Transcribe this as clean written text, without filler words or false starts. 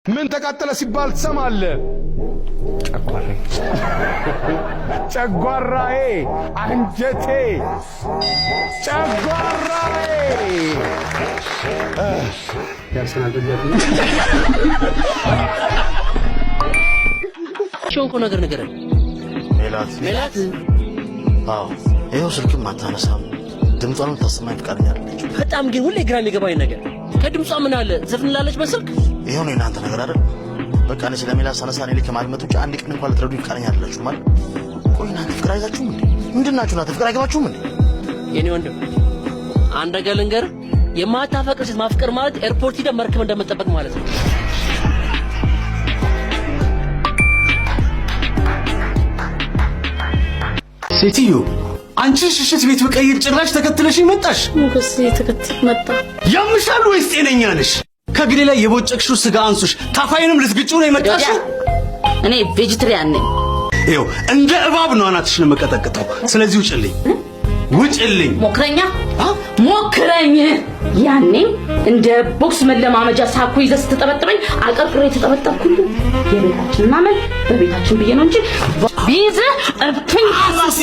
ምን ተቃጠለ ሲባል ትሰማለህ? ጨጓራዬ፣ አንጀቴ፣ ጨጓራዬ ያርሰናል ደጋፊ ሾንኮ ነገር ሜላት አዎ ይሄው ስልክም አታነሳም ድምጿን ታሰማኝ ፍቃደኛ አይደለች በጣም ግን ሁሌ ግራ የሚገባኝ ነገር ከድምጿ ምን አለ ዘፍንላለች በስልክ ይሄው ነው እናንተ ነገር አይደል በቃ እኔ ስለሜላት ሳነሳኔ ልክ ማልመጡ አንድ ቀን እንኳን ልትረዱ ፍቃደኛ አይደላችሁ ማለት ቆይ እናንተ ፍቅር አይዛችሁ ምንድናችሁ እናንተ ፍቅር አይገባችሁም እንዴ የኔ ወንድም አንድ ነገር ልንገር የማታፈቅር ሴት ማፍቀር ማለት ኤርፖርት ሄደ መርከብ እንደምትጠበቅ ማለት ነው ሴትዮ አንቺ ሽሽት ቤት በቀይር ጭራሽ ተከትለሽ መጣሽ ሞገስ ተከትል መጣ ያምሻል ወይስ ጤነኛ ነሽ ከግሬ ላይ የቦጨቅሽው ስጋ አንሱሽ ታፋይንም ልትግጪው ነው የመጣሽው እኔ ቬጂቴሪያን ነኝ ይኸው እንደ እባብ ነው አናትሽን መቀጠቅጠው ስለዚህ ውጭልኝ ሞክረኝ ያኔ እንደ ቦክስ መለማመጃ ሳኩ ይዘህ ስትጠበጥበኝ አቀርቅሬ ተጠበጠብኩልህ የቤታችን ማመን በቤታችን ብዬ ነው እንጂ ቢዘ እብትኝ አሰሰ